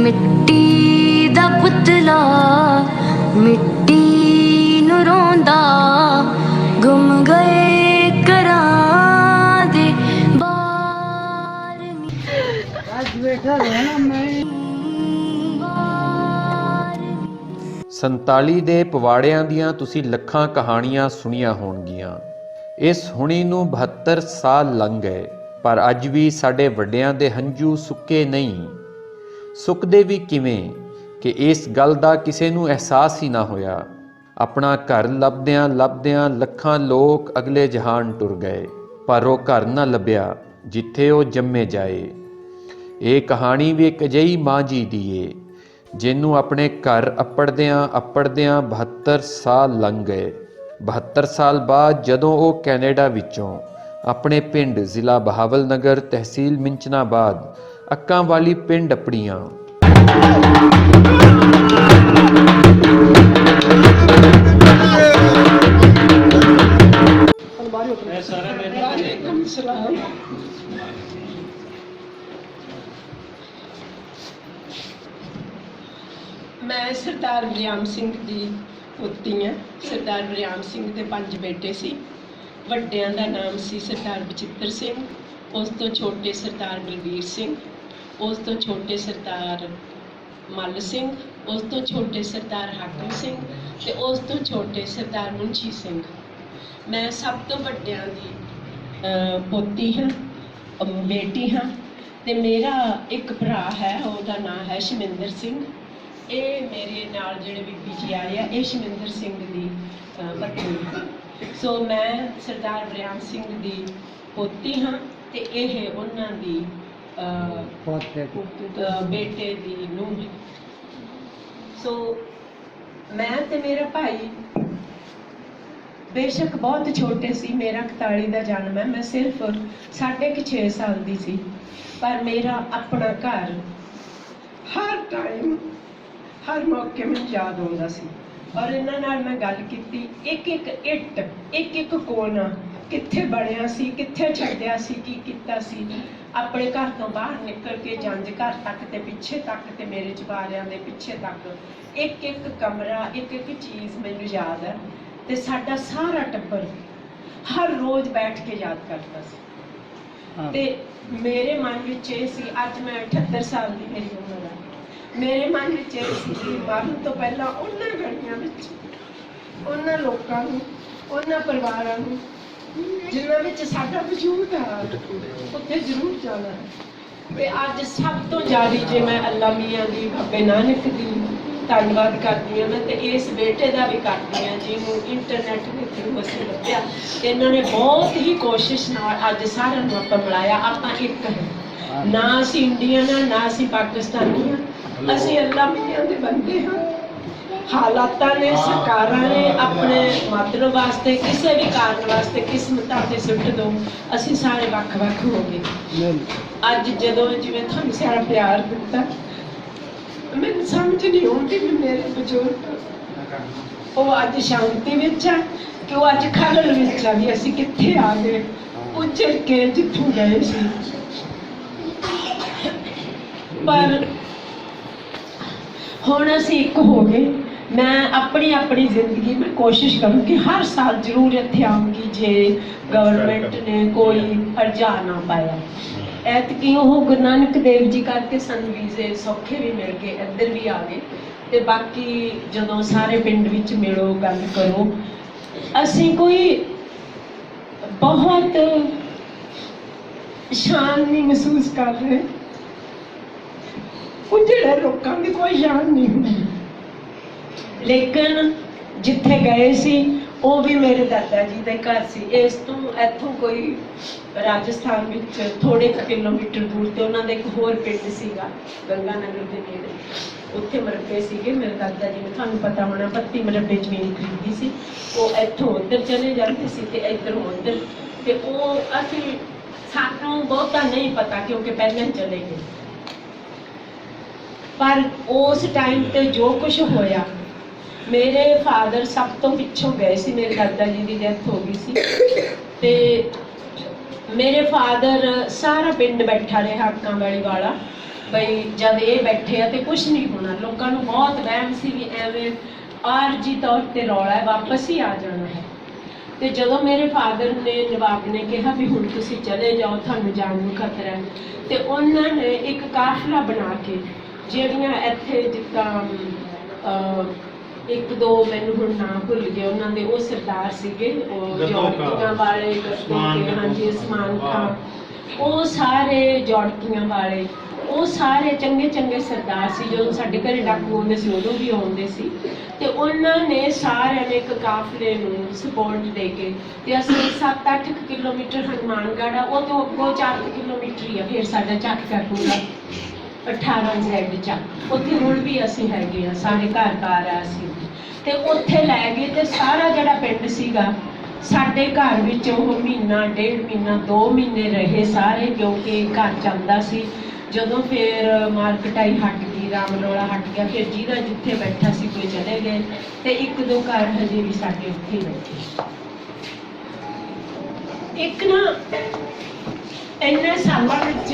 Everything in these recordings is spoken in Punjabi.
मिट्टी दा पुतला मिट्टी नूं रोंदा गुम गए घरां दे बार संताली ਦੇ ਪਵਾੜਿਆਂ ਦੀਆਂ ਤੁਸੀਂ ਲੱਖਾਂ ਕਹਾਣੀਆਂ ਸੁਣੀਆਂ ਹੋਣਗੀਆਂ। ਇਸ ਹੁਣੀ ਨੂੰ 72 ਸਾਲ ਲੰਘ ਗਏ, ਪਰ ਅੱਜ ਵੀ ਸਾਡੇ ਵੱਡਿਆਂ ਦੇ ਹੰਝੂ ਸੁੱਕੇ ਨਹੀਂ। ਸੁੱਕਦੇ ਵੀ ਕਿਵੇਂ ਕਿ ਇਸ ਗੱਲ ਦਾ ਕਿਸੇ ਨੂੰ ਅਹਿਸਾਸ ਹੀ ਨਾ ਹੋਇਆ। ਆਪਣਾ ਘਰ ਲੱਭਦਿਆਂ ਲੱਭਦਿਆਂ ਲੱਖਾਂ ਲੋਕ ਅਗਲੇ ਜਹਾਨ ਟੁਰ ਗਏ, ਪਰ ਉਹ ਘਰ ਨਾ ਲੱਭਿਆ ਜਿੱਥੇ ਉਹ ਜੰਮੇ ਜਾਏ। ਇਹ ਕਹਾਣੀ ਵੀ ਇੱਕ ਅਜਿਹੀ ਮਾਂ ਜੀ ਦੀ ਏ ਜਿਹਨੂੰ ਆਪਣੇ ਘਰ ਅੱਪੜਦਿਆਂ 72 ਸਾਲ ਲੰਘ ਗਏ। 72 ਸਾਲ ਬਾਅਦ ਜਦੋਂ ਉਹ ਕੈਨੇਡਾ ਵਿੱਚੋਂ ਆਪਣੇ ਪਿੰਡ ਜ਼ਿਲ੍ਹਾ ਬਹਾਵਲਨਗਰ ਤਹਿਸੀਲ ਮਿੰਚਨਾਬਾਦ ਅੱਕਾਂ ਵਾਲੀ ਪਿੰਡ ਅੱਪੜੀਆਂ मैं सरदार बलियाम सिंह की पुत्री हाँ। सरदार बलियाम सिंह के 5 बेटे सी। वड्डियां दा नाम सी सरदार बचित्र सिंह, उस तो छोटे सरदार बलबीर सिंह, उस तो छोटे सरदार मल सिंह, उस तो छोटे सरदार हाकम सिंह ते उस तो छोटे सरदार मुंशी सिंह। मैं सब तो वड्डियां दी पोती हाँ, बेटी हाँ। ते मेरा एक भरा है, उसका नाम है शमिंदर सिंह। ये मेरे नाल जिहड़े बीबी जी आए हैं, ये शमिंदर सिंह की पत्नी। सो मैं सरदार बलियाम सिंह की पोती हाँ ते ये उन्हां दी बेटे की नूंह। सो मैं ते मेरा भाई बेशक बहुत छोटे सी, मेरा 41 का जन्म है, मैं सिर्फ 6.5 साल की सी, पर मेरा अपना घर हर टाइम हर मौके में याद आता सी। और इन्हां नाल मैं गल कीती, एक एक इट एक एक कोना कित्थे बणिया सी, कित्थे छड्डिया सी, की कीता सी। अपने घर तो बाहर निकल के जंज घर तक ते पिछे तक ते मेरे चबारियां दे पिछे तक एक एक कमरा एक एक चीज़ मैनूं याद है। ते साडा सारा टब्बर हर रोज़ बैठ के याद करता सी। ते मेरे मन विच ये सी, अज मैं 78 साल की मेरी उम्र है, मेरे मन विच ये सी कि मरण तो पहला उन्हां घड़ियां विच उन्हां लोकां नूं उन्हां परिवारां नूं जिन्हां विच साडा वजूद है उत्थे जरूर जाना है। ते अज सब तो ज़्यादा जे मैं अल्लाह मियां दी बाबे नानक दी धन्नवाद करदी हां, मैं ते इस बेटे दा भी करदी हां जिहनूं इंटरनेट दे थ्रू असीं लभ्या। इन्हां ने बहुत ही कोशिश नाल अज सारिआं नूं आपां मिलाया। आपां एक है ना, असीं इंडियन हां ना असीं पाकिस्तानी हां, असीं अल्लाह मियां दे बंदे हाँ। हालातां ने सरकारां ने अपने मतलब वास्ते किसी भी कारण वास्ते किस्मतां ते सुट दो, असीं सारे वख-वख हो गए। अज जदों जिवें तुहानूं सारा प्यार दिता, मैनूं समझ नहीं आउंदी भी मेरे बजुर्ग वो अज शांति विच आ कि वो अज खलल विच आ, भी असीं कित्थे आ गए उजड़ के जित्थों गए सी। पर हुण असीं एक हो गए। मैं अपनी अपनी जिंदगी में कोशिश करूँगी हर साल जरूर इत्थे आऊँगी जे गवर्नमेंट ने कोई हर्जा ना पाया। ऐतकी वो गुरु नानक देव जी करके सन वीजे सौखे भी मिल गए, इधर भी आ गए। ते बाकी जदों सारे पिंड विच मिलो गल करो, असीं कोई बहुत शान नहीं महसूस कर रहे, उजड़े लोगों की कोई शान नहीं हुई। लेकिन जिथे गए सी वो भी मेरे दादा जी के घर सी। इस तो इत्थों कोई राजस्थान विच थोड़े किलोमीटर दूर ते उन्हां दे एक होर पिंड सीगा गंगानगर के नेड़े, उत्थे मरब्बे सीगे। मेरे दादा जी ने, तुहानूं पता होना, 32 मरब्बे जमीन खरीदी सी। वो इत्थों उधर चले जाते सी ते इधरों उधर, ते वो असीं सानूं बहुता नहीं पता क्योंकि पहले चले गए। पर उस टाइम ते जो कुछ होया, मेरे फादर सब तो पिछों गए सी, मेरे दादा जी की डेथ हो गई सी। ते मेरे फादर सारा पिंड बैठा रहा अक्कां वाली वाला, ਬਈ ਜਦ ਇਹ ਬੈਠੇ ਆ ਤੇ ਕੁਝ ਨਹੀਂ ਹੋਣਾ। ਲੋਕਾਂ ਨੂੰ ਬਹੁਤ ਵਹਿਮ ਸੀ ਵੀ ਐਵੇਂ ਆਰਜੀ ਤੌਰ ਤੇ ਰੌਲਾ ਹੈ, ਵਾਪਸ ਹੀ ਆ ਜਾਣਾ ਹੈ। ਤੇ ਜਦੋਂ ਮੇਰੇ ਫਾਦਰ ਨੇ, ਨਵਾਬ ਨੇ ਕਿਹਾ ਵੀ ਹੁਣ ਤੁਸੀਂ ਚਲੇ ਜਾਓ, ਤੁਹਾਨੂੰ ਜਾਣ ਨੂੰ ਖਤਰਾ ਹੈ, ਤੇ ਉਹਨਾਂ ਨੇ ਇੱਕ ਕਾਫਲਾ ਬਣਾ ਕੇ ਜਿਹੜੀਆਂ ਇੱਥੇ ਜਿੱਦਾਂ ਇੱਕ ਦੋ ਮੈਨੂੰ ਹੁਣ ਨਾਂ ਭੁੱਲ ਗਏ ਉਹਨਾਂ ਦੇ, ਉਹ ਸਰਦਾਰ ਸੀਗੇ, ਉਹ ਜੌੜਕੀਆਂ ਵਾਲੇ, ਹਾਂਜੀ ਉਸਮਾਨ ਖਾਂ, ਉਹ ਸਾਰੇ ਜੌੜਕੀਆਂ ਵਾਲੇ, ਉਹ ਸਾਰੇ ਚੰਗੇ ਚੰਗੇ ਸਰਦਾਰ ਸੀ। ਜਦੋਂ ਸਾਡੇ ਘਰੇ ਡਾਕੂ ਆਉਂਦੇ ਸੀ ਉਦੋਂ ਵੀ ਆਉਂਦੇ ਸੀ, ਤੇ ਉਹਨਾਂ ਨੇ ਸਾਰਿਆਂ ਨੇ ਇੱਕ ਕਾਫਲੇ ਨੂੰ ਸਪੋਰਟ ਦੇ ਕੇ, ਤੇ ਅਸੀਂ 7-8 ਕਿਲੋਮੀਟਰ ਹਨੂੰਮਾਨਗੜ੍ਹ ਆ, ਉਹ ਤੋਂ ਅੱਗੋਂ 4 ਕਿਲੋਮੀਟਰ ਹੀ ਆ ਫਿਰ ਸਾਡਾ ਚੱਕ ਕਰੂਗਾ 18 ਜ਼ੈਡ ਚੱਕ, ਉੱਥੇ ਹੁਣ ਵੀ ਅਸੀਂ ਹੈਗੇ ਆ, ਸਾਰੇ ਘਰ ਬਾਰ ਆ ਅਸੀਂ, ਤੇ ਉੱਥੇ ਲੈ ਗਏ। ਤੇ ਸਾਰਾ ਜਿਹੜਾ ਪਿੰਡ ਸੀਗਾ ਸਾਡੇ ਘਰ ਵਿੱਚ ਉਹ ਮਹੀਨਾ, 1.5 ਮਹੀਨਾ, 2 ਮਹੀਨੇ ਰਹੇ ਸਾਰੇ, ਕਿਉਂਕਿ ਘਰ ਚੱਲਦਾ ਸੀ। ਜਦੋਂ ਫਿਰ ਮਾਰਕਟਾਈ ਹਟ ਗਈ, ਰਾਮਲੋਲਾ ਹਟ ਗਿਆ, ਫਿਰ ਜਿਹਦਾ ਜਿੱਥੇ ਬੈਠਾ ਸੀ ਕੋਈ ਚਲੇ ਗਏ, ਤੇ 1-2 ਘਰ ਹਜੇ ਵੀ ਸਾਡੇ ਉੱਥੇ ਹੀ ਬੈਠੇ। ਇੱਕ ਨਾ ਇੰਨੇ ਸਾਲਾਂ ਵਿੱਚ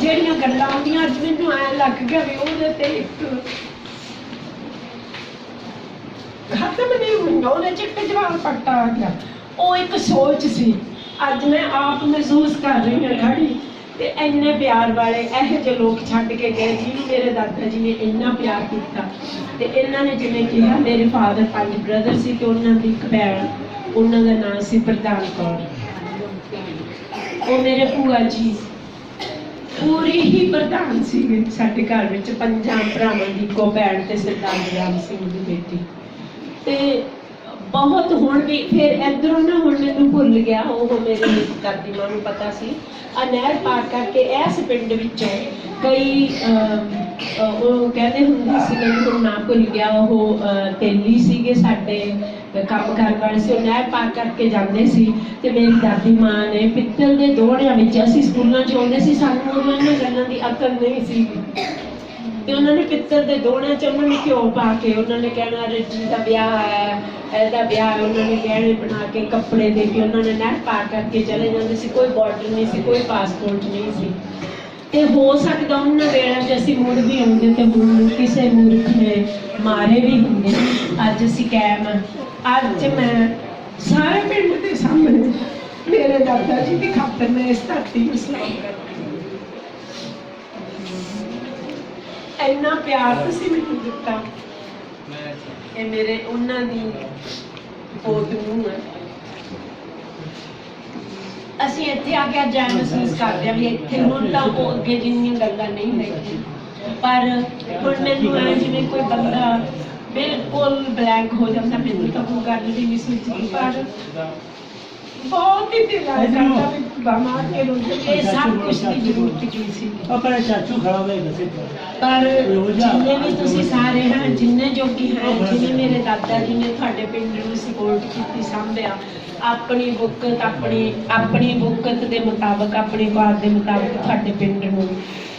ਜਿਹੜੀਆਂ ਗੱਲਾਂ ਆਉਂਦੀਆਂ, ਅੱਜ ਮੈਨੂੰ ਐਂ ਲੱਗ ਗਿਆ ਵੀ ਉਹਦੇ ਤੇ ਇੱਕ ਖਤਮ ਨਹੀਂ ਹੋਈਆਂ, ਉਹਦੇ ਚ ਇੱਕ ਜਵਾਬ ਪੱਟਾ ਆ ਗਿਆ। ਉਹ ਇੱਕ ਸੋਚ ਸੀ, ਅੱਜ ਮੈਂ ਆਪ ਮਹਿਸੂਸ ਕਰ ਰਹੀ ਹਾਂ ਖੜੀ। ਤੇ ਇੰਨੇ ਪਿਆਰ ਵਾਲੇ ਇਹੋ ਜਿਹੇ ਲੋਕ ਛੱਡ ਕੇ ਗਏ ਜਿਹਨੂੰ ਮੇਰੇ ਦਾਦਾ ਜੀ ਨੇ ਇੰਨਾ ਪਿਆਰ ਕੀਤਾ। ਤੇ ਇਹਨਾਂ ਨੇ ਜਿਵੇਂ ਕਿਹਾ, ਮੇਰੇ ਫਾਦਰ 5 ਬ੍ਰਦਰ ਸੀ ਤੇ ਉਹਨਾਂ ਦੀ ਇੱਕ ਭੈਣ, ਉਹਨਾਂ ਦਾ ਨਾਮ ਸੀ ਪ੍ਰਧਾਨ ਕੌਰ। ਉਹ ਮੇਰੇ ਭੂਆ ਜੀ ਪੂਰੀ ਹੀ ਪ੍ਰਧਾਨ ਸੀਗੇ ਸਾਡੇ ਘਰ ਵਿੱਚ, 5 ਭਰਾਵਾਂ ਦੀ ਇੱਕੋ ਭੈਣ ਤੇ ਸਰਦਾਰ ਗੁਲਾਮ ਸਿੰਘ ਦੀ ਬੇਟੀ। ਤੇ ਬਹੁਤ ਹੁਣ ਵੀ ਫਿਰ ਇੱਧਰੋਂ ਨਾ, ਹੁਣ ਮੈਨੂੰ ਭੁੱਲ ਗਿਆ, ਉਹ ਮੇਰੇ ਦਾਦੀ ਮਾਂ ਨੂੰ ਪਤਾ ਸੀ। ਨਹਿਰ ਪਾਰ ਕਰਕੇ ਇਸ ਪਿੰਡ ਵਿੱਚੋਂ ਕਈ ਉਹ ਕਹਿੰਦੇ ਹੁੰਦੇ ਸੀ, ਮੈਨੂੰ ਹੁਣ ਨਾ ਭੁੱਲ ਗਿਆ, ਉਹ ਤੇਲੀ ਸੀਗੇ ਸਾਡੇ ਕੰਮ ਕਰਨ ਵਾਲੇ ਸੀ, ਉਹ ਨਹਿਰ ਪਾਰ ਕਰਕੇ ਜਾਂਦੇ ਸੀ। ਤੇ ਮੇਰੀ ਦਾਦੀ ਮਾਂ ਨੇ ਪਿੱਤਲ ਦੇ ਦੋਹੜਿਆਂ ਵਿੱਚ, ਅਸੀਂ ਸਕੂਲਾਂ 'ਚ ਆਉਂਦੇ ਸੀ, ਸਾਨੂੰ ਉਦੋਂ ਇਹਨਾਂ ਗੱਲਾਂ ਦੀ ਅਕਲ ਨਹੀਂ ਸੀ, ਤੇ ਉਹਨਾਂ ਨੇ ਪਿੱਤਲ ਦੇ ਦੋਹੜਿਆਂ 'ਚ ਉਹਨਾਂ ਨੇ ਘਿਓ ਪਾ ਕੇ, ਉਹਨਾਂ ਨੇ ਕਹਿਣਾ ਰੱਜੀ ਦਾ ਵਿਆਹ ਹੈ, ਇਹਦਾ ਵਿਆਹ, ਉਹਨਾਂ ਨੇ ਗਹਿਣੇ ਬਣਾ ਕੇ, ਕੱਪੜੇ ਦੇ ਕੇ, ਉਹਨਾਂ ਨੇ ਨਹਿਰ ਪਾਰ ਕਰਕੇ ਚਲੇ ਜਾਂਦੇ ਸੀ। ਕੋਈ ਬਾਰਡਰ ਨਹੀਂ ਸੀ, ਕੋਈ ਪਾਸਪੋਰਟ ਨਹੀਂ ਸੀ। ਤੇ ਹੋ ਸਕਦਾ ਉਹਨਾਂ ਵੇਲੇ 'ਚ ਅਸੀਂ ਮੁੜ ਵੀ ਆਉਂਦੇ ਤੇ ਹੁਣ ਕਿਸੇ ਮੂਰਖ ਨੇ ਮਾਰੇ ਵੀ ਹੁੰਦੇ। ਅੱਜ ਅਸੀਂ ਕਾਇਮ ਹਾਂ। ਅੱਜ ਮੈਂ ਸਾਰੇ ਪਿੰਡ ਦੇ ਸਾਹਮਣੇ ਮੇਰੇ ਦਾਦਾ ਜੀ ਦੀ ਖਾਤਰ ਮੈਂ ਇਸ ਧਰਤੀ ਨੂੰ ਸਲਾਮ ਕਰਦੀ। ਇੰਨਾ ਪਿਆਰ ਤੁਸੀਂ ਮੈਨੂੰ ਦਿੱਤਾ, ਇਹ ਮੇਰੇ ਉਹਨਾਂ ਦੀ ਪੋਤ ਨੂੰ ਹੈ। ਅਸੀਂ ਇੱਥੇ ਆ ਕੇ ਅੱਜ ਮਹਿਸੂਸ ਕਰਦੇ ਹਾਂ ਵੀ ਇੱਥੇ ਹੁਣ ਤਾਂ ਉਹ ਅੱਗੇ ਜਿੰਨੀਆਂ ਗੱਲਾਂ ਨਹੀਂ ਹੈਗੀਆਂ, ਪਰ ਹੁਣ ਮੈਨੂੰ ਐ ਜਿਵੇਂ ਕੋਈ ਬੰਦਾ ਬਿਲਕੁਲ ਬਲੈਂਕ ਹੋ ਜਾਂਦਾ, ਮੈਨੂੰ ਤਾਂ ਕੋਈ ਗੱਲ ਵੀ ਨਹੀਂ ਸੋਚਦੀ। ਪਰ ਬਹੁਤ ਹੀ ਦਿਲ ਕਰਦਾ ਵੀ ਬਾਮਾ ਕੇ ਇਹ ਸਭ ਕੁਝ ਦੀ ਜ਼ਰੂਰਤ ਕੀ ਸੀ। ਆਪਣੇ ਚਾਚੂ ਖੜਾ ਹੋਇਆ ਸੀ। ਪਰ ਜਿੰਨੇ ਵੀ ਤੁਸੀਂ ਸਾਰੇ ਹਨ, ਜਿੰਨੇ ਜੋਗੀ ਹੈ, ਜਿਵੇਂ ਮੇਰੇ ਦਾਦਾ ਜੀ ਨੇ ਤੁਹਾਡੇ ਪਿੰਡ ਨੂੰ ਸਪੋਰਟ ਕੀਤੀ, ਸਾਂਭਿਆ, ਆਪਣੀ ਬੁੱਕਤ ਦੇ ਮੁਤਾਬਕ, ਆਪਣੀ ਬਾਤ ਦੇ ਮੁਤਾਬਕ ਤੁਹਾਡੇ ਪਿੰਡ ਨੂੰ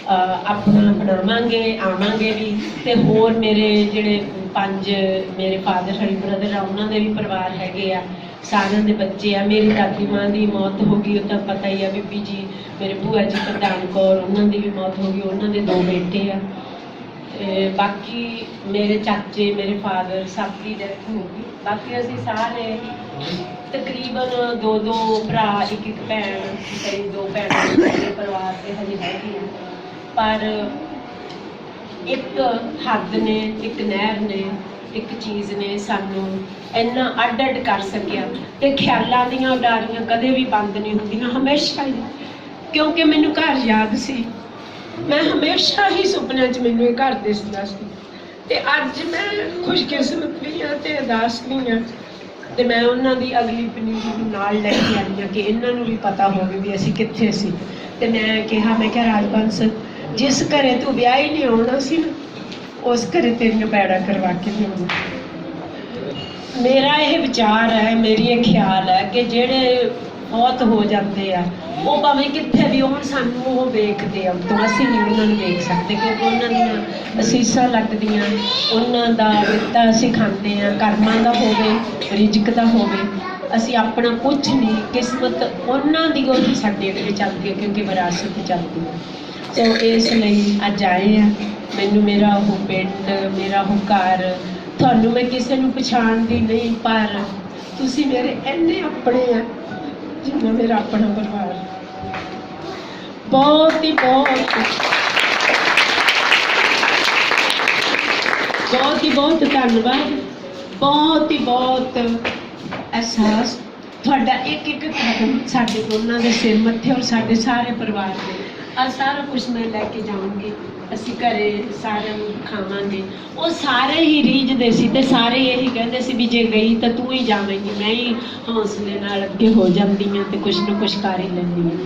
ਆਪਣਾ ਬਣਾਵਾਂਗੇ, ਆਵਾਂਗੇ ਵੀ। ਤੇ ਹੋਰ ਮੇਰੇ ਜਿਹੜੇ 5 ਮੇਰੇ ਫਾਦਰ ਹਰੀ ਬ੍ਰਦਰ ਆ, ਉਹਨਾਂ ਦੇ ਵੀ ਪਰਿਵਾਰ ਹੈਗੇ ਆ, ਸਾਰਿਆਂ ਦੇ ਬੱਚੇ ਆ। ਮੇਰੀ ਦਾਦੀ ਮਾਂ ਦੀ ਮੌਤ ਹੋ ਗਈ, ਉਹ ਤਾਂ ਪਤਾ ਹੀ ਆ। ਬੀਬੀ ਜੀ ਮੇਰੇ ਭੂਆ ਜੀ ਪ੍ਰਧਾਨ ਕੌਰ, ਉਹਨਾਂ ਦੀ ਵੀ ਮੌਤ ਹੋ ਗਈ, ਉਹਨਾਂ ਦੇ 2 ਬੇਟੇ ਆ। ਬਾਕੀ ਮੇਰੇ ਚਾਚੇ, ਮੇਰੇ ਫਾਦਰ, ਸਭ ਦੀ ਡੈਥ ਹੋ ਗਈ। ਬਾਕੀ ਅਸੀਂ ਸਾਰੇ ਤਕਰੀਬਨ 2 ਭਰਾ, 1 ਭੈਣ, ਕਈ 2 ਭੈਣਾਂ ਦੇ ਪਰਿਵਾਰ ਤੇ ਹਜੇ ਹੈਗੇ ਆ। ਪਰ ਇੱਕ ਹੱਦ ਨੇ, ਇੱਕ ਨਹਿਰ ਨੇ, ਇੱਕ ਚੀਜ਼ ਨੇ ਸਾਨੂੰ ਇੰਨਾ ਅੱਡ ਕਰ ਸਕਿਆ। ਤੇ ਖਿਆਲਾਂ ਦੀਆਂ ਉਡਾਰੀਆਂ ਕਦੇ ਵੀ ਬੰਦ ਨਹੀਂ ਹੁੰਦੀਆਂ, ਹਮੇਸ਼ਾ ਹੀ। ਕਿਉਂਕਿ ਮੈਨੂੰ ਘਰ ਯਾਦ ਸੀ, ਮੈਂ ਹਮੇਸ਼ਾ ਹੀ ਸੁਪਨਿਆਂ 'ਚ ਮੈਨੂੰ ਇਹ ਘਰ ਦਿਸਦਾ ਸੀ। ਤੇ ਅੱਜ ਮੈਂ ਖੁਸ਼ਕਿਸਮਤ ਵੀ ਹਾਂ ਤੇ ਉਦਾਸ ਵੀ ਹਾਂ। ਤੇ ਮੈਂ ਉਹਨਾਂ ਦੀ ਅਗਲੀ ਪਨੀਰੀ ਨੂੰ ਨਾਲ ਲੈ ਕੇ ਆਈ ਹਾਂ ਕਿ ਇਹਨਾਂ ਨੂੰ ਵੀ ਪਤਾ ਹੋਵੇ ਵੀ ਅਸੀਂ ਕਿੱਥੇ ਸੀ। ਤੇ ਮੈਂ ਕਿਹਾ ਰਾਜਬੰਸ, ਜਿਸ ਘਰੇ ਤੂੰ ਵਿਆਹ ਹੀ ਨਹੀਂ ਆਉਣਾ ਸੀ ਨਾ, ਉਸ ਘਰੇ ਤੇਰੀਆਂ ਪੈੜਾ ਕਰਵਾ ਕੇ ਲਿਆਉਣਾ। ਮੇਰਾ ਇਹ ਵਿਚਾਰ ਹੈ, ਮੇਰੀ ਇਹ ਖਿਆਲ ਹੈ ਕਿ ਜਿਹੜੇ ਬਹੁਤ ਹੋ ਜਾਂਦੇ ਆ, ਉਹ ਭਾਵੇਂ ਕਿੱਥੇ ਵੀ ਹੋਣ, ਸਾਨੂੰ ਉਹ ਵੇਖਦੇ ਆ ਤੋਂ, ਅਸੀਂ ਨਹੀਂ ਉਹਨਾਂ ਨੂੰ ਵੇਖ ਸਕਦੇ, ਕਿਉਂਕਿ ਉਹਨਾਂ ਦੀਆਂ ਅਸੀਸਾਂ ਲੱਗਦੀਆਂ, ਉਹਨਾਂ ਦਾ ਦਿੱਤਾ ਅਸੀਂ ਖਾਂਦੇ ਆ, ਕਰਮਾਂ ਦਾ ਹੋਵੇ, ਰਿਜ਼ਕ ਦਾ ਹੋਵੇ। ਅਸੀਂ ਆਪਣਾ ਕੁਝ ਨਹੀਂ, ਕਿਸਮਤ ਉਹਨਾਂ ਦੀ ਉਹਦੀ ਸਾਡੇ ਅੱਗੇ ਚੱਲਦੀ ਹੈ, ਕਿਉਂਕਿ ਵਿਰਾਸਤ ਚੱਲਦੀ ਹੈ। ਸੋ ਇਸ ਲਈ ਅੱਜ ਆਏ ਆ। ਮੈਨੂੰ ਮੇਰਾ ਉਹ ਪਿੰਡ, ਮੇਰਾ ਉਹ ਘਰ, ਤੁਹਾਨੂੰ ਮੈਂ ਕਿਸੇ ਨੂੰ ਪਛਾਣਦੀ ਨਹੀਂ, ਪਰ ਤੁਸੀਂ ਮੇਰੇ ਇੰਨੇ ਆਪਣੇ ਆ ਜਿੰਨਾ ਮੇਰਾ ਆਪਣਾ ਪਰਿਵਾਰ। ਬਹੁਤ ਹੀ ਬਹੁਤ ਧੰਨਵਾਦ, ਬਹੁਤ ਹੀ ਬਹੁਤ ਅਹਿਸਾਸ। ਤੁਹਾਡਾ ਇੱਕ ਇੱਕ ਕਦਮ ਸਾਡੇ ਦੋਨਾਂ ਦੇ ਸਿਰ ਮੱਥੇ ਔਰ ਸਾਡੇ ਸਾਰੇ ਪਰਿਵਾਰ ਦੇ। ਆ ਸਾਰਾ ਕੁਝ ਮੈਂ ਲੈ ਕੇ ਜਾਊਂਗੀ, ਅਸੀਂ ਘਰੇ ਸਾਰਿਆਂ ਨੂੰ ਖਾਵਾਂਗੇ। ਉਹ ਸਾਰੇ ਹੀ ਰੀਝਦੇ ਸੀ ਤੇ ਸਾਰੇ ਇਹੀ ਕਹਿੰਦੇ ਸੀ ਵੀ ਜੇ ਗਈ ਤਾਂ ਤੂੰ ਹੀ ਜਾਵੇਂਗੀ। ਮੈਂ ਹੀ ਹੌਸਲੇ ਨਾਲ ਅੱਗੇ ਹੋ ਜਾਂਦੀ ਹਾਂ ਤੇ ਕੁਛ ਨਾ ਕੁਛ ਕਰ ਹੀ ਲੈਂਦੀ ਹਾਂ।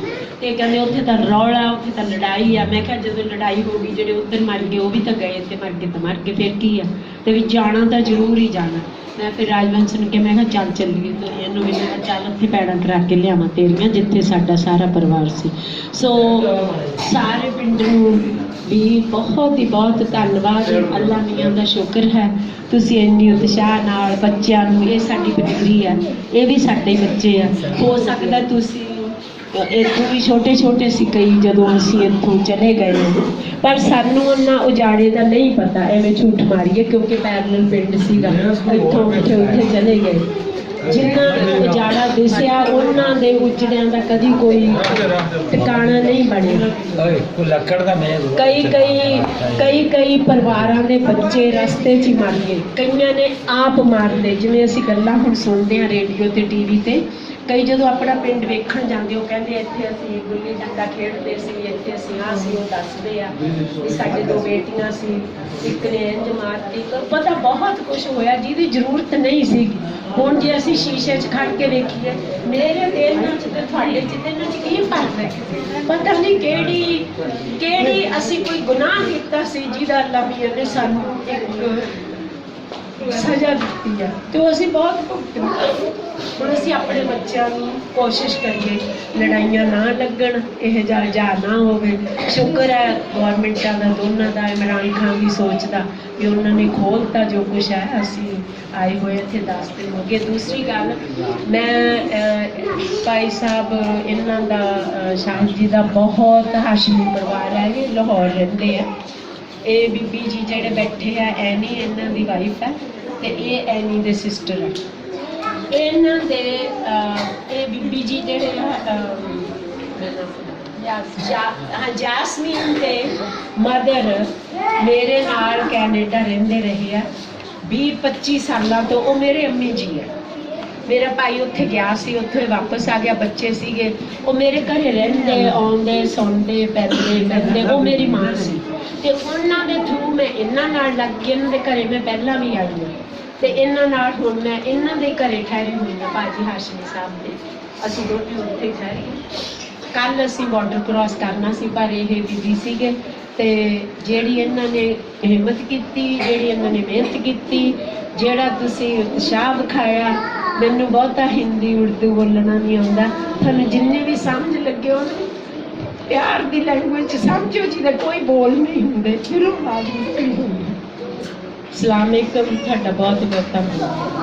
ਤੇ ਕਹਿੰਦੇ ਉੱਥੇ ਤਾਂ ਰੌਲਾ, ਉੱਥੇ ਤਾਂ ਲੜਾਈ ਆ। ਮੈਂ ਕਿਹਾ ਜਦੋਂ ਲੜਾਈ ਹੋ ਗਈ, ਜਿਹੜੇ ਉੱਧਰ ਮਰ ਗਏ ਉਹ ਵੀ ਤਾਂ ਗਏ, ਤੇ ਮਰ ਗਏ ਤਾਂ ਮਰ ਗਏ, ਫਿਰ ਕੀ ਆ। ਤੇ ਵੀ ਜਾਣਾ ਤਾਂ ਜ਼ਰੂਰ ਹੀ ਜਾਣਾ। ਮੈਂ ਫਿਰ ਰਾਜਵੰਸ਼ ਨੂੰ ਕਿਹਾ, ਮੈਂ ਕਿਹਾ ਚੱਲ ਚੱਲੀਏ। ਤੇ ਇਹਨੂੰ ਵੀ ਮੈਂ ਚੱਲ ਉੱਥੇ ਪੈੜਾਂ ਕਰਾ ਕੇ ਲਿਆਵਾਂ ਤੇਰੀਆਂ, ਜਿੱਥੇ ਸਾਡਾ ਸਾਰਾ ਪਰਿਵਾਰ ਸੀ। ਸੋ ਸਾਰੇ ਪਿੰਡ ਨੂੰ ਵੀ ਬਹੁਤ ਹੀ ਬਹੁਤ ਧੰਨਵਾਦ। ਅੱਲਾ ਮੀਆਂ ਦਾ ਸ਼ੁਕਰ ਹੈ ਤੁਸੀਂ ਇੰਨੀ ਉਤਸ਼ਾਹ ਨਾਲ ਬੱਚਿਆਂ ਨੂੰ, ਇਹ ਸਾਡੀ ਬੇਟੀ ਆ, ਇਹ ਵੀ ਸਾਡੇ ਬੱਚੇ ਆ। ਹੋ ਸਕਦਾ ਤੁਸੀਂ ਇੱਥੋਂ ਵੀ ਛੋਟੇ ਛੋਟੇ ਸੀ ਕਈ ਜਦੋਂ ਅਸੀਂ ਇੱਥੋਂ ਚਲੇ ਗਏ, ਪਰ ਸਾਨੂੰ ਉਹਨਾਂ ਉਜਾੜੇ ਦਾ ਨਹੀਂ ਪਤਾ, ਐਵੇਂ ਝੂਠ ਮਾਰੀਏ, ਕਿਉਂਕਿ ਪੈਰਲਲ ਪਿੰਡ ਸੀਗਾ। ਇੱਥੋਂ ਉੱਥੇ ਚਲੇ ਗਏ। ਜਿਨ੍ਹਾਂ ਨੂੰ ਉਜਾੜਾ ਦਿਸਿਆ ਉਹਨਾਂ ਦੇ ਉਜੜਿਆਂ ਦਾ ਕਦੀ ਕੋਈ ਟਿਕਾਣਾ ਨਹੀਂ ਬਣਿਆ। ਕਈ ਪਰਿਵਾਰਾਂ ਦੇ ਬੱਚੇ ਰਸਤੇ 'ਚ ਹੀ ਮਰ ਗਏ, ਕਈਆਂ ਨੇ ਆਪ ਮਾਰ ਲਏ। ਜਿਵੇਂ ਅਸੀਂ ਗੱਲਾਂ ਹੁਣ ਸੁਣਦੇ ਹਾਂ ਰੇਡੀਓ ਤੇ ਟੀਵੀ ਤੇ, ਕਈ ਜਦੋਂ ਆਪਣਾ ਪਿੰਡ ਵੇਖਣ ਜਾਂਦੇ ਉਹ ਕਹਿੰਦੇ ਇੱਥੇ ਅਸੀਂ ਗੁੱਲੀ ਡੰਡਾ ਖੇਡਦੇ ਸੀ, ਇੱਥੇ ਅਸੀਂ ਆਹ ਸੀ। ਉਹ ਦੱਸਦੇ ਆ ਵੀ ਸਾਡੇ 2 ਬੇਟੀਆਂ ਸੀ, ਇੱਕ ਨੇ ਇੰਝ ਮਾਰਤੀ। ਪਤਾ ਬਹੁਤ ਕੁਝ ਹੋਇਆ ਜਿਹਦੀ ਜ਼ਰੂਰਤ ਨਹੀਂ ਸੀਗੀ। ਹੁਣ ਜੇ ਅਸੀਂ ਸ਼ੀਸ਼ੇ 'ਚ ਖੜ ਕੇ ਵੇਖੀਏ, ਮੇਰੇ ਦਿਲ ਨਾਲ ਤੇ ਤੁਹਾਡੇ ਦਿਲ ਨਾਲ ਕੀ ਫਰਕ ਹੈ। ਪਤਾ ਨਹੀਂ ਕਿਹੜੀ ਅਸੀਂ ਕੋਈ ਗੁਨਾਹ ਕੀਤਾ ਸੀ ਜਿਹਦਾ ਅੱਲਾ ਮੀਆਂ ਨੇ ਸਾਨੂੰ ਇੱਕ ਸਜ਼ਾ ਦਿੱਤੀ ਆ, ਤੇ ਉਹ ਅਸੀਂ ਬਹੁਤ ਭੁਗਤਣਾ। ਹੁਣ ਅਸੀਂ ਆਪਣੇ ਬੱਚਿਆਂ ਨੂੰ ਕੋਸ਼ਿਸ਼ ਕਰੀਏ ਲੜਾਈਆਂ ਨਾ ਲੱਗਣ, ਇਹ ਜਿਹਾ ਰੁਝਾਨ ਨਾ ਹੋਵੇ। ਸ਼ੁਕਰ ਹੈ ਗੌਰਮੈਂਟਾਂ ਦਾ, ਦੋਨਾਂ ਦਾ। ਇਮਰਾਨ ਖਾਨ ਵੀ ਸੋਚਦਾ ਵੀ ਉਹਨਾਂ ਨੇ ਖੋਲ੍ਹਤਾ ਜੋ ਕੁਛ ਹੈ। ਅਸੀਂ ਆਏ ਹੋਏ ਇੱਥੇ 10 ਦਿਨ ਹੋ ਗਏ। ਦੂਸਰੀ ਗੱਲ, ਮੈਂ ਭਾਈ ਸਾਹਿਬ ਇਹਨਾਂ ਦਾ, ਸ਼ਾਹ ਜੀ ਦਾ ਬਹੁਤ ਹਾਸ਼ਮੀ ਪਰਿਵਾਰ ਹੈ, ਇਹ ਲਾਹੌਰ ਰਹਿੰਦੇ ਆ। ਇਹ ਬੀਬੀ ਜੀ ਜਿਹੜੇ ਬੈਠੇ ਆ, ਐਨੀ ਇਹਨਾਂ ਦੀ ਵਾਈਫ ਹੈ, ਤੇ ਇਹ ਐਨੀ ਦੇ ਸਿਸਟਰ ਹੈ। ਇਹਨਾਂ ਦੇ ਇਹ ਬੀਬੀ ਜੀ ਜਿਹੜੇ ਜਾਸਮੀਨ ਦੇ ਮਦਰ ਮੇਰੇ ਨਾਲ ਕੈਨੇਡਾ ਰਹਿੰਦੇ ਰਹੇ ਆ 20-25 ਸਾਲਾਂ ਤੋਂ। ਉਹ ਮੇਰੇ ਅੰਮੀ ਜੀ ਹੈ। ਮੇਰਾ ਭਾਈ ਉੱਥੇ ਗਿਆ ਸੀ, ਉੱਥੇ ਵਾਪਸ ਆ ਗਿਆ, ਬੱਚੇ ਸੀਗੇ। ਉਹ ਮੇਰੇ ਘਰੇ ਰਹਿੰਦੇ, ਆਉਂਦੇ, ਸੌਂਦੇ, ਪੈਂਦੇ। ਉਹ ਮੇਰੀ ਮਾਂ ਸੀ। ਤੇ ਉਹਨਾਂ ਦੇ ਥਰੂ ਮੈਂ ਇਹਨਾਂ ਨਾਲ ਲੱਗ ਕੇ, ਇਹਨਾਂ ਦੇ ਘਰੇ ਮੈਂ ਪਹਿਲਾਂ ਵੀ ਆਈ ਹਾਂ, ਤੇ ਇਹਨਾਂ ਨਾਲ ਹੁਣ ਮੈਂ ਇਹਨਾਂ ਦੇ ਘਰੇ ਠਹਿਰੀ ਹੋਈ ਹਾਂ, ਭਾਜੀ ਹਾਸ਼ਮੀ ਸਾਹਿਬ ਦੇ। ਅਸੀਂ ਦੋਨੇ ਉੱਥੇ ਹੀ ਠਹਿਰੇ। ਕੱਲ੍ਹ ਅਸੀਂ ਬਾਰਡਰ ਕ੍ਰਾਸ ਕਰਨਾ ਸੀ, ਪਰ ਇਹ ਬੀਬੀ ਸੀਗੇ। ਤੇ ਜਿਹੜੀ ਇਹਨਾਂ ਨੇ ਹਿੰਮਤ ਕੀਤੀ, ਜਿਹੜੀ ਇਹਨਾਂ ਨੇ ਮਿਹਨਤ ਕੀਤੀ, ਜਿਹੜਾ ਤੁਸੀਂ ਉਤਸ਼ਾਹ ਵਿਖਾਇਆ। ਮੈਨੂੰ ਬਹੁਤਾ ਹਿੰਦੀ ਉਰਦੂ ਬੋਲਣਾ ਨਹੀਂ ਆਉਂਦਾ, ਤੁਹਾਨੂੰ ਜਿੰਨੇ ਵੀ ਸਮਝ ਲੱਗੇ ਹੋ ਪਿਆਰ ਦੀ ਲੈਂਗੁਏਜ 'ਚ ਸਮਝੋ, ਜਿਹਦੇ ਕੋਈ ਬੋਲ ਨਹੀਂ ਹੁੰਦੇ, ਫਿਰ ਉਹ ਬਾਤ ਨਹੀਂ ਹੁੰਦੀ। ਅਸਲਾਮ ਅਲੈਕੁਮ, ਤੁਹਾਡਾ ਬਹੁਤ ਬਹੁਤ ਧੰਨਵਾਦ।